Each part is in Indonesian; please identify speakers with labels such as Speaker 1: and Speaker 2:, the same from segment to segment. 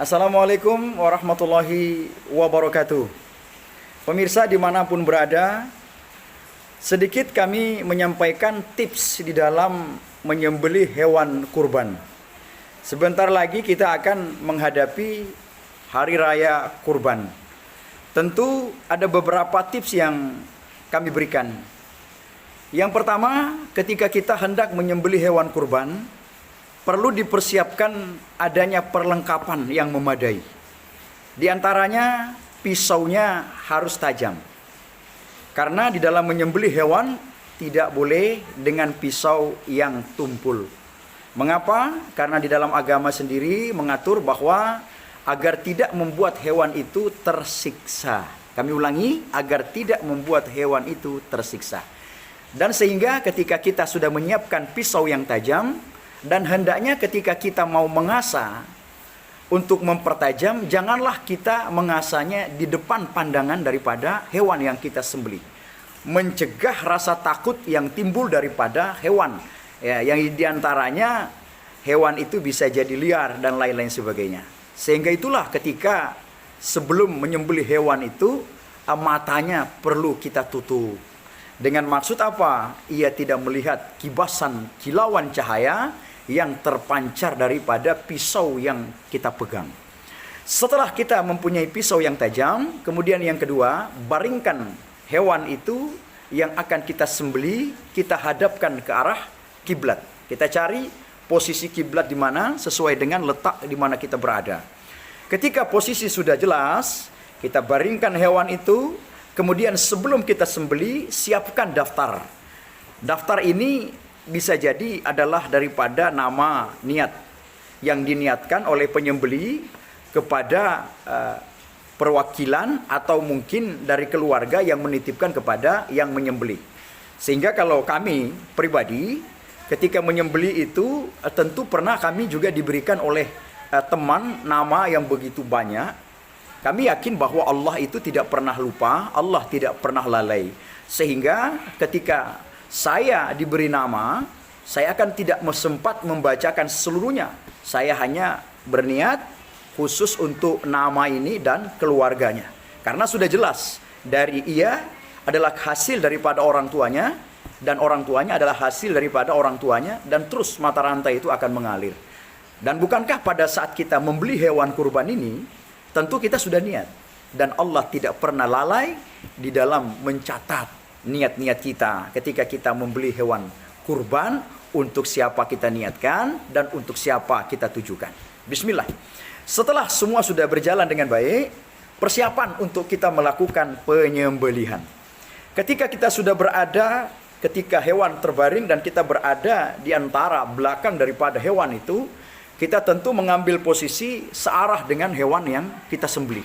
Speaker 1: Assalamualaikum warahmatullahi wabarakatuh. Pemirsa dimanapun berada, sedikit kami menyampaikan tips di dalam menyembelih hewan kurban. Sebentar lagi kita akan menghadapi Hari Raya Kurban. Tentu ada beberapa tips yang kami berikan. Yang pertama, ketika kita hendak menyembelih hewan kurban, perlu dipersiapkan adanya perlengkapan yang memadai. Di antaranya pisaunya harus tajam. Karena di dalam menyembelih hewan tidak boleh dengan pisau yang tumpul. Mengapa? Karena di dalam agama sendiri mengatur bahwa agar tidak membuat hewan itu tersiksa. Kami ulangi, agar tidak membuat hewan itu tersiksa. Dan sehingga ketika kita sudah menyiapkan pisau yang tajam, dan hendaknya ketika kita mau mengasah untuk mempertajam, janganlah kita mengasahnya di depan pandangan daripada hewan yang kita sembelih. Mencegah rasa takut yang timbul daripada hewan. Ya, yang diantaranya hewan itu bisa jadi liar dan lain-lain sebagainya. Sehingga itulah ketika sebelum menyembelih hewan itu, matanya perlu kita tutup. Dengan maksud apa? Ia tidak melihat kibasan kilauan cahaya yang terpancar daripada pisau yang kita pegang. Setelah kita mempunyai pisau yang tajam, kemudian yang kedua, baringkan hewan itu yang akan kita sembelih, kita hadapkan ke arah kiblat. Kita cari posisi kiblat di mana sesuai dengan letak di mana kita berada. Ketika posisi sudah jelas, kita baringkan hewan itu, kemudian sebelum kita sembelih, siapkan daftar. Daftar ini bisa jadi adalah daripada nama niat yang diniatkan oleh penyembelih kepada perwakilan atau mungkin dari keluarga yang menitipkan kepada yang menyembelih. Sehingga kalau kami pribadi ketika menyembelih itu tentu pernah kami juga diberikan oleh teman nama yang begitu banyak. Kami yakin bahwa Allah itu tidak pernah lupa, Allah tidak pernah lalai. Sehingga ketika saya diberi nama, saya akan tidak sempat membacakan seluruhnya. Saya hanya berniat khusus untuk nama ini dan keluarganya. Karena sudah jelas dari ia adalah hasil daripada orang tuanya, dan orang tuanya adalah hasil daripada orang tuanya, dan terus mata rantai itu akan mengalir. Dan bukankah pada saat kita membeli hewan kurban ini, tentu kita sudah niat. Dan Allah tidak pernah lalai di dalam mencatat niat-niat kita ketika kita membeli hewan kurban, untuk siapa kita niatkan dan untuk siapa kita tujukan. Bismillah. Setelah semua sudah berjalan dengan baik, persiapan untuk kita melakukan penyembelihan. Ketika kita sudah berada, ketika hewan terbaring dan kita berada di antara belakang daripada hewan itu, kita tentu mengambil posisi searah dengan hewan yang kita sembelih.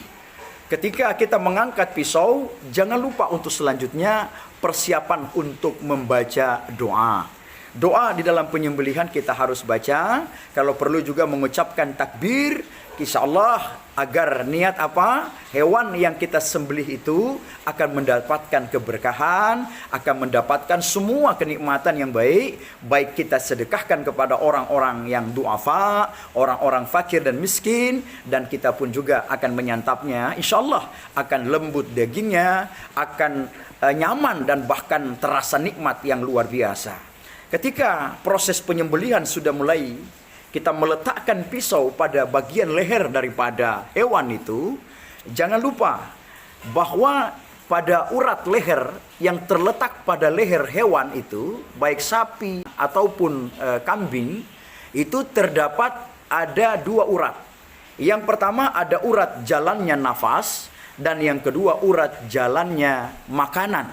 Speaker 1: Ketika kita mengangkat pisau, jangan lupa untuk selanjutnya persiapan untuk membaca doa. Doa di dalam penyembelihan kita harus baca, kalau perlu juga mengucapkan takbir, insyaallah agar niat apa? Hewan yang kita sembelih itu akan mendapatkan keberkahan, akan mendapatkan semua kenikmatan yang baik, baik kita sedekahkan kepada orang-orang yang duafa, orang-orang fakir dan miskin, dan kita pun juga akan menyantapnya, insyaallah akan lembut dagingnya, akan nyaman dan bahkan terasa nikmat yang luar biasa. Ketika proses penyembelihan sudah mulai, kita meletakkan pisau pada bagian leher daripada hewan itu, jangan lupa bahwa pada urat leher yang terletak pada leher hewan itu, baik sapi ataupun kambing, itu terdapat ada dua urat. Yang pertama ada urat jalannya nafas, dan yang kedua urat jalannya makanan.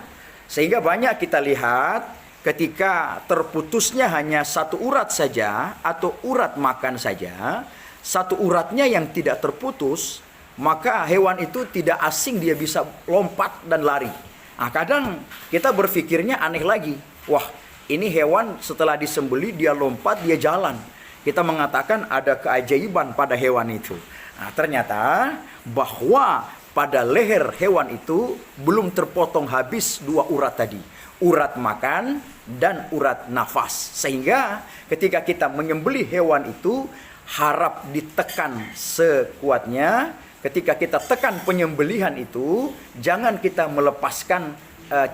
Speaker 1: Sehingga banyak kita lihat ketika terputusnya hanya satu urat saja atau urat makan saja, satu uratnya yang tidak terputus, maka hewan itu tidak asing, dia bisa lompat dan lari. Nah, kadang kita berpikirnya aneh lagi. Wah, ini hewan setelah disembelih dia lompat, dia jalan. Kita mengatakan ada keajaiban pada hewan itu. Nah, ternyata bahwa pada leher hewan itu belum terpotong habis dua urat tadi. Urat makan dan urat nafas. Sehingga ketika kita menyembelih hewan itu harap ditekan sekuatnya. Ketika kita tekan penyembelihan itu, jangan kita melepaskan,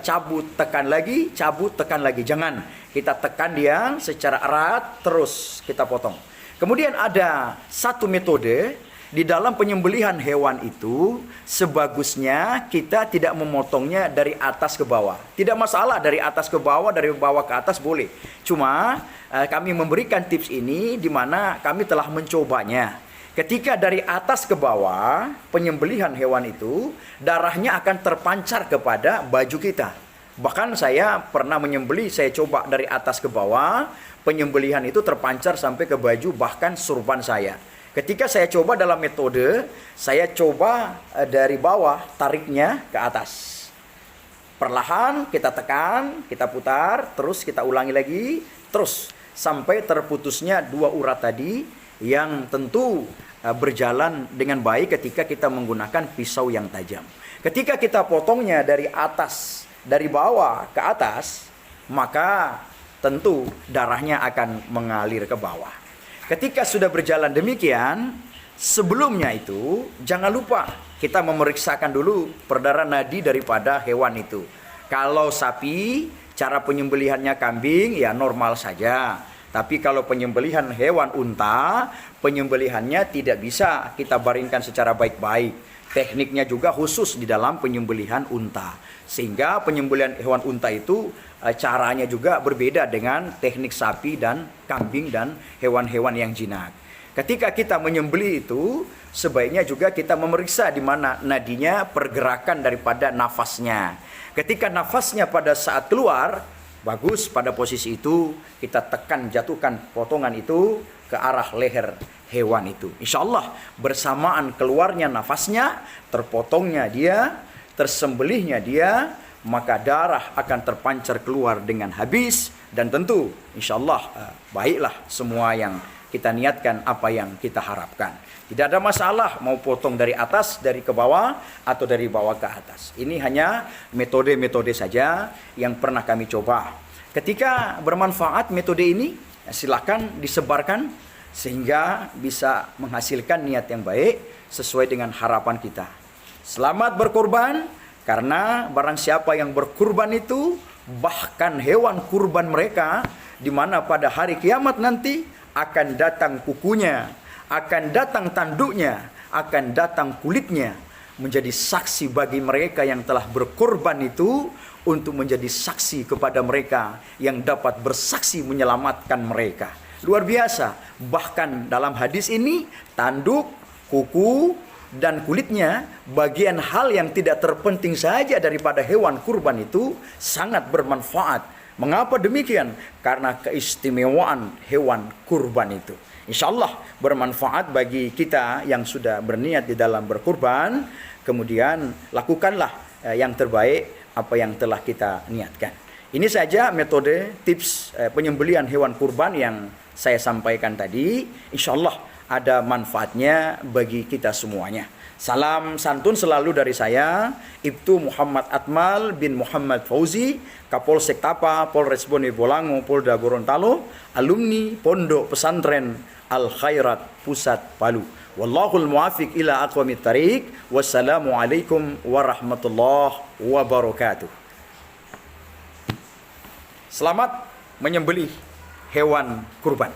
Speaker 1: cabut tekan lagi, jangan. Kita tekan dia secara erat, terus kita potong. Kemudian ada satu metode di dalam penyembelihan hewan itu, sebagusnya kita tidak memotongnya dari atas ke bawah. Tidak masalah dari atas ke bawah, dari bawah ke atas boleh. Cuma kami memberikan tips ini di mana kami telah mencobanya. Ketika dari atas ke bawah penyembelihan hewan itu, darahnya akan terpancar kepada baju kita. Bahkan saya pernah menyembelih, saya coba dari atas ke bawah, penyembelihan itu terpancar sampai ke baju, bahkan surban saya. Ketika saya coba dalam metode, saya coba dari bawah, tariknya ke atas. Perlahan kita tekan, kita putar, terus kita ulangi lagi, terus sampai terputusnya dua urat tadi, yang tentu berjalan dengan baik ketika kita menggunakan pisau yang tajam. Ketika kita potongnya dari atas, dari bawah ke atas, maka tentu darahnya akan mengalir ke bawah. Ketika sudah berjalan demikian, sebelumnya itu jangan lupa kita memeriksakan dulu perdara nadi daripada hewan itu. Kalau sapi, cara penyembelihannya kambing ya normal saja. Tapi kalau penyembelihan hewan unta, penyembelihannya tidak bisa kita baringkan secara baik-baik. Tekniknya juga khusus di dalam penyembelihan unta. Sehingga penyembelihan hewan unta itu caranya juga berbeda dengan teknik sapi dan kambing dan hewan-hewan yang jinak. Ketika kita menyembelih itu, sebaiknya juga kita memeriksa di mana nadinya, pergerakan daripada nafasnya. Ketika nafasnya pada saat keluar, bagus, pada posisi itu kita tekan, jatuhkan potongan itu ke arah leher hewan itu. Insya Allah bersamaan keluarnya nafasnya, terpotongnya dia, tersembelihnya dia, maka darah akan terpancar keluar dengan habis. Dan tentu insya Allah baiklah semua yang kita niatkan, apa yang kita harapkan. Tidak ada masalah mau potong dari atas, dari ke bawah, atau dari bawah ke atas. Ini hanya metode-metode saja yang pernah kami coba. Ketika bermanfaat metode ini, silakan disebarkan sehingga bisa menghasilkan niat yang baik sesuai dengan harapan kita. Selamat berkorban, karena barang siapa yang berkurban itu, bahkan hewan kurban mereka, di mana pada hari kiamat nanti akan datang kukunya, akan datang tanduknya, akan datang kulitnya, menjadi saksi bagi mereka yang telah berkorban itu, untuk menjadi saksi kepada mereka yang dapat bersaksi menyelamatkan mereka. Luar biasa. Bahkan dalam hadis ini, tanduk, kuku, dan kulitnya, bagian hal yang tidak terpenting saja daripada hewan kurban itu, sangat bermanfaat. Mengapa demikian? Karena keistimewaan hewan kurban itu. Insya Allah bermanfaat bagi kita yang sudah berniat di dalam berkurban. Kemudian lakukanlah yang terbaik apa yang telah kita niatkan. Ini saja metode tips penyembelihan hewan kurban yang saya sampaikan tadi. Insya Allah ada manfaatnya bagi kita semuanya. Salam santun selalu dari saya, Ibtu Muhammad Atmal bin Muhammad Fauzi, Kapolsek Tapa, Polres Bone Bolango, Polda Gorontalo, alumni Pondok Pesantren Al Khairat Pusat Palu. Wallahul muwafiq ila aqwamit thariq. Wassalamualaikum warahmatullahi wabarakatuh. Selamat menyembelih hewan kurban.